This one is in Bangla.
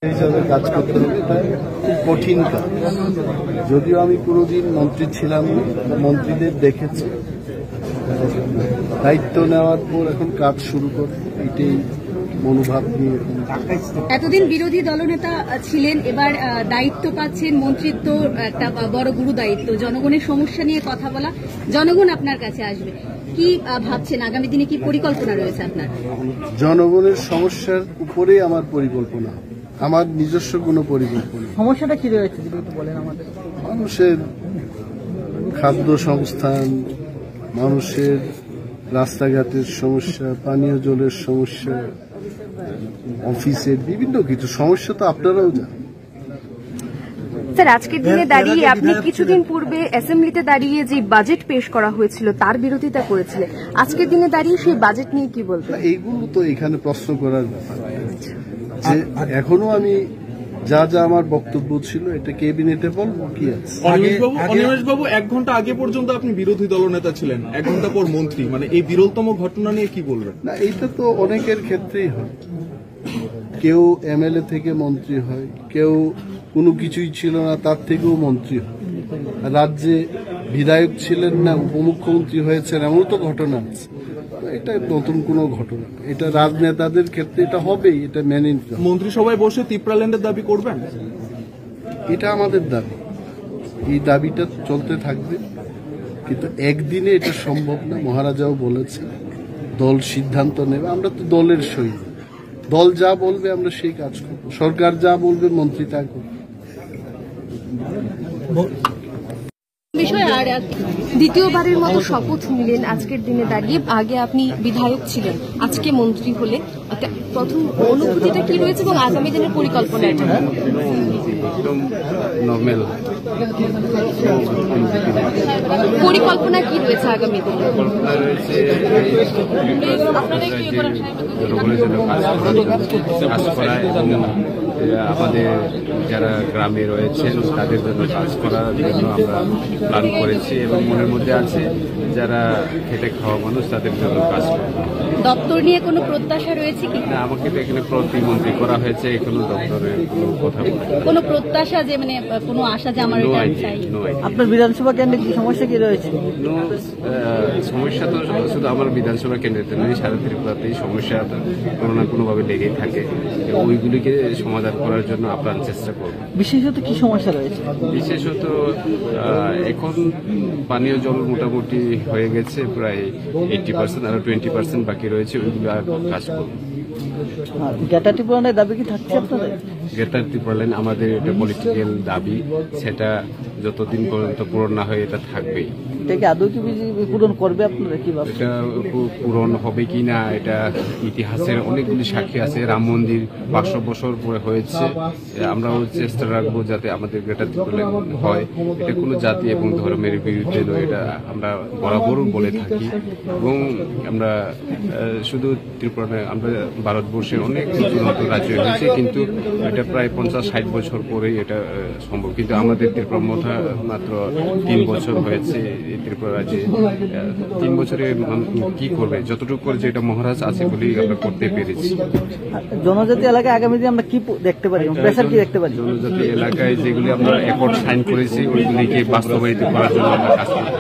হিসাবে কাজ করতে হবে, এটা খুব কঠিন কাজ। যদিও আমি কোনোদিন মন্ত্রী ছিলাম, মন্ত্রীদের দেখেছি, দায়িত্ব নেওয়ার পর এখন কাজ শুরু করব, এটাই মনোভাব নিয়ে। এতদিন বিরোধী দলনেতা ছিলেন, এবার দায়িত্ব পাচ্ছেন, মন্ত্রিত্ব একটা বড় গুরু দায়িত্ব, জনগণের সমস্যা নিয়ে কথা বলা, জনগণ আপনার কাছে আসবে, কি ভাবছেন আগামী দিনে, কি পরিকল্পনা রয়েছে আপনার? জনগণের সমস্যার উপরেই আমার পরিকল্পনা, আমার নিজস্ব কোনো পরিকল্পনা। সমস্যাটা কি রয়েছে যদি একটু বলেন আমাদের? মানুষের খাদ্য সংস্থান, মানুষের রাস্তাঘাটের সমস্যা, পানীয় জলের সমস্যা, অফিসের বিভিন্ন কিছু সমস্যা তো আপনারাও জানেন। স্যার, আজকের দিনে দাঁড়িয়ে আপনি কিছুদিন পূর্বে অ্যাসেম্বলিতে দাঁড়িয়ে যে বাজেট পেশ করা হয়েছিল তার বিরোধিতা করেছিলেন, আজকের দিনে দাঁড়িয়ে সেই বাজেট নিয়ে কি বলবেন? এইগুলো তো এখানে প্রশ্ন করার ব্যাপার, যে এখনো আমি যা যা আমার বক্তব্য ছিল এটা ক্যাবিনেটে বলবো কি আছে। অনিমেষ বাবু, 1 ঘন্টা আগে পর্যন্ত আপনি বিরোধী দলনেতা ছিলেন, 1 ঘন্টা পর মন্ত্রী, মানে এই বিরলতম ঘটনা নিয়ে কি বলবেন? না, এইটা তো অনেকের ক্ষেত্রেই হয়, কেউ এমএলএ থেকে মন্ত্রী হয়, কেউ কোনো কিছুই ছিল না তার থেকেও মন্ত্রী হয়, রাজ্যে বিধায়ক ছিলেন না উপমুখ্যমন্ত্রী হয়েছেন, এমন তো ঘটনা আছে। এটা নতুন কোনো ঘটনা, এটা রাজনেতাদের ক্ষেত্রে এটা হবেই, এটা মেনে নিতে হবে। মন্ত্রিসভায় বসে তিপ্রাল্যান্ডের দাবি করবেন? এটা আমাদের দাবি, এই দাবিটা চলতে থাকবে, কিন্তু একদিনে এটা সম্ভব না। মহারাজাও বলেছে দল সিদ্ধান্ত নেবে, আমরা তো দলের সৈনিক, দল যা বলবে আমরা সেই কাজ করব, সরকার যা বলবে মন্ত্রী তা করবে। বিষয় আর দ্বিতীয়বারের মতো শপথ নিলেন আজকের দিনে দাঁড়িয়ে, আগে আপনি বিধায়ক ছিলেন, আজকে মন্ত্রী হলে প্রথম অনুভূতিটা কি রয়েছে এবং আগামী দিনের পরিকল্পনা? এটা একদম নর্মাল পরিকল্পনা কি রয়েছে আগামী দিনে? কাজ করা এবং আমাদের যারা গ্রামে রয়েছেন তাদের জন্য কাজ করার জন্য আমরা প্ল্যান করেছি এবং মনের মধ্যে আছে যারা খেটে খাওয়া মানুষ তাদের জন্য কাজ করব। দপ্তর নিয়ে কোনো প্রত্যাশা রয়েছে কি? না, আমাকে তো এখানে প্রতিমন্ত্রী করা হয়েছে, এখনো দপ্তরের কোনো কথা বলি। কোনো প্রত্যাশা যে মানে কোনো আশা যে আমার এটা চাই? আপনার বিধানসভা কেন্দ্রে কি সমস্যা কি রয়েছে? সমস্যা তো শুধু আমার বিধানসভা কেন্দ্রে নয়, সারা ত্রিপুরাতেই সমস্যা কোনো না কোনোভাবে লেগেই থাকে, ওইগুলিকে সমাধান করার জন্য আপ্রাণ চেষ্টা করব। বিশেষত কি সমস্যা রয়েছে? বিশেষত এখন পানীয় জল মোটামুটি হয়ে গেছে প্রায় 80%, আরো 20% বাকি রয়েছে, ওইগুলো কাজ করব। গ্রেটার ত্রিপুরার দাবি কি থাকছে আপনাদের? গ্রেটার ত্রিপুরাল্যান্ড আমাদের এটা পলিটিক্যাল দাবি, সেটা যতদিন পর্যন্ত পূরণ না হয় এটা থাকবেই। এটাকে আদৌ কি বিজেপি পূরণ করবে আপনারা কি ভাবছেন? এটা পূরণ হবে কি না, এটা ইতিহাসের অনেকগুলি সাক্ষী আছে। রাম মন্দির 500 বছর পরে হয়েছে, আমরাও চেষ্টা রাখবো যাতে আমাদের গ্রেটার ত্রিপুরাল্যান্ড হয়। এটা কোনো জাতি এবং ধর্মের বিরুদ্ধে নয়, এটা আমরা বরাবর বলে থাকি। এবং আমরা শুধু ত্রিপুরা নয়, আমরা ভারতবর্ষের অনেক নতুন রাজ্য হয়েছে, কিন্তু এটা প্রায় 50-60 বছর পরেই এটা সম্ভব। কিন্তু আমাদের ত্রিপুরা মাত্র 3 বছর হয়েছে। ত্রিপুরা রাজ্যে 3 বছরে কি করবে, যতটুকু করে যেটা মহারাজ আছে বলেই আমরা করতে পেরেছি। জনজাতি এলাকায় আগামী দিনে আমরা কি দেখতে পারি, প্রেসার কি দেখতে পারি? জনজাতি এলাকায় যেগুলি আমরা অ্যাকর্ড সাইন করেছি ওইগুলিকে বাস্তবায়িত করার জন্য আমরা কাজ করব।